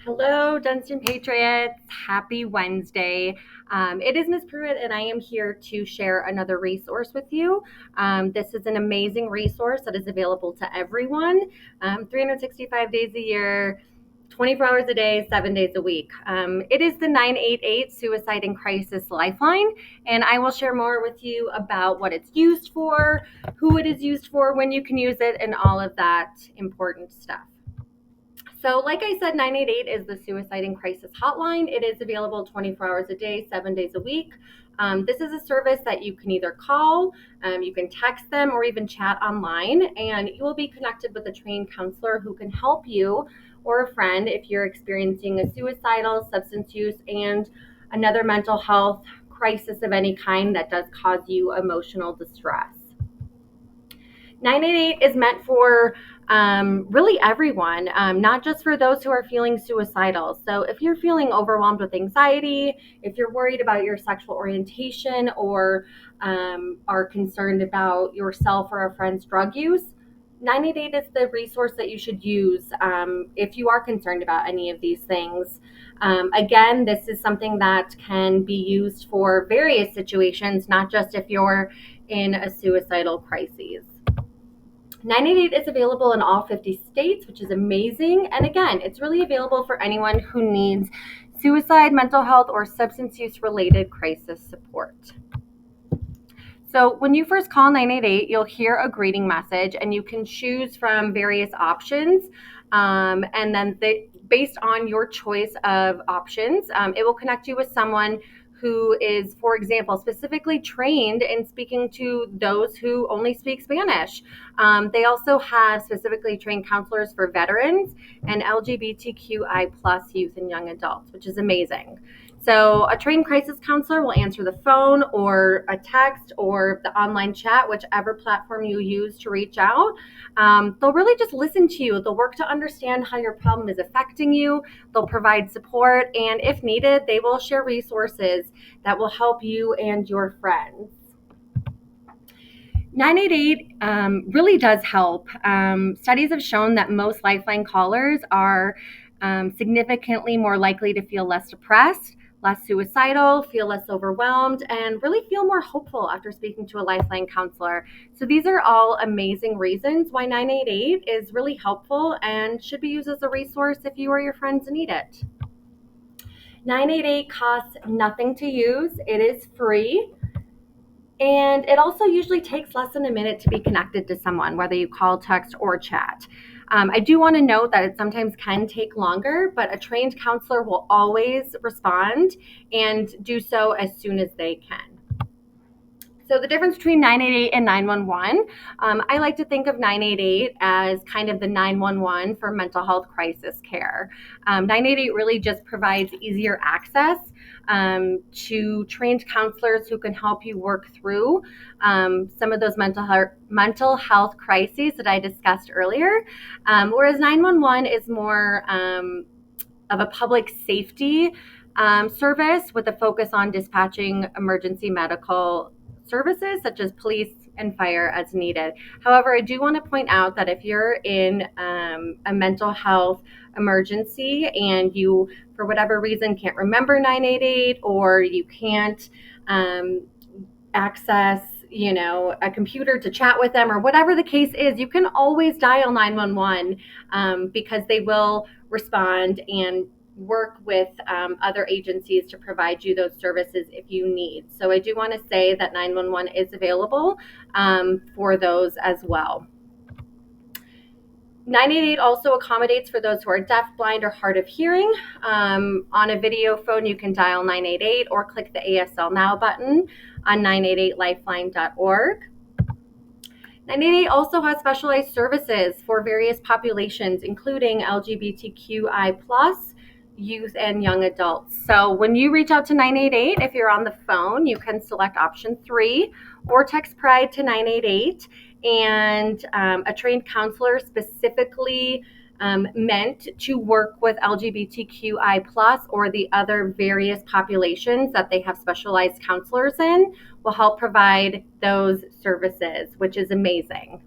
Hello, Dunstan Patriots. Happy Wednesday. It is Miss Pruitt, and I am here to share another resource with you. This is an amazing resource that is available to everyone 365 days a year, 24 hours a day, 7 days a week. It is the 988 Suicide and Crisis Lifeline, and I will share more with you about what it's used for, who it is used for, when you can use it, and all of that important stuff. So, like I said, 988 is the suicide and crisis hotline. It is available 24 hours a day, 7 days a week. This is a service that you can either call, you can text them, or even chat online, and you will be connected with a trained counselor who can help you or a friend if you're experiencing a suicidal, substance use, and another mental health crisis of any kind that does cause you emotional distress. 988 is meant for really everyone, not just for those who are feeling suicidal. So, if you're feeling overwhelmed with anxiety, if you're worried about your sexual orientation, or are concerned about yourself or a friend's drug use, 988 is the resource that you should use if you are concerned about any of these things. Again, this is something that can be used for various situations, not just if you're in a suicidal crisis. 988 is available in all 50 states, which is amazing. And again, it's really available for anyone who needs suicide, mental health, or substance use related crisis support. So, when you first call 988, you'll hear a greeting message and you can choose from various options. And then based on your choice of options, it will connect you with someone who is, for example, specifically trained in speaking to those who only speak Spanish. They also have specifically trained counselors for veterans and LGBTQI plus youth and young adults, which is amazing. So a trained crisis counselor will answer the phone or a text or the online chat, whichever platform you use to reach out. They'll really just listen to you. They'll work to understand how your problem is affecting you. They'll provide support, and if needed, they will share resources that will help you and your friends. 988 really does help. Studies have shown that most Lifeline callers are significantly more likely to feel less depressed, less suicidal, feel less overwhelmed, and really feel more hopeful after speaking to a Lifeline counselor. So these are all amazing reasons why 988 is really helpful and should be used as a resource if you or your friends need it. 988 costs nothing to use. It is free. And it also usually takes less than a minute to be connected to someone, whether you call, text, or chat. I do want to note that it sometimes can take longer, but a trained counselor will always respond and do so as soon as they can. So the difference between 988 and 911, I like to think of 988 as kind of the 911 for mental health crisis care. 988 really just provides easier access to trained counselors who can help you work through some of those mental health crises that I discussed earlier, whereas 911 is more of a public safety service with a focus on dispatching emergency medical services such as police and fire as needed. However, I do want to point out that if you're in a mental health emergency and you, for whatever reason, can't remember 988 or you can't access a computer to chat with them or whatever the case is, you can always dial 911 because they will respond and work with other agencies to provide you those services if you need. So I do want to say that 911 is available for those as well. 988 also accommodates for those who are deaf, blind, or hard of hearing. On a video phone, you can dial 988 or click the ASL Now button on 988lifeline.org. 988 also has specialized services for various populations, including LGBTQI plus youth and young adults. So when you reach out to 988, if you're on the phone, you can select option 3 or text PRIDE to 988, and a trained counselor specifically meant to work with LGBTQI plus or the other various populations that they have specialized counselors in will help provide those services, which is amazing.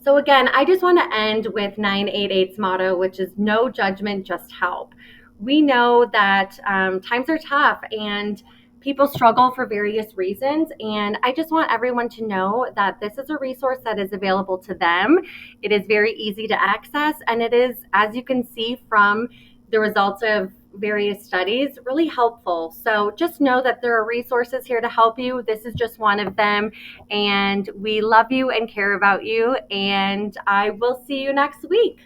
So again, I just want to end with 988's motto, which is no judgment, just help. We know that times are tough and people struggle for various reasons. And I just want everyone to know that this is a resource that is available to them. It is very easy to access, and it is, as you can see from the results of various studies, really helpful. So just know that there are resources here to help you. This is just one of them. And we love you and care about you. And I will see you next week.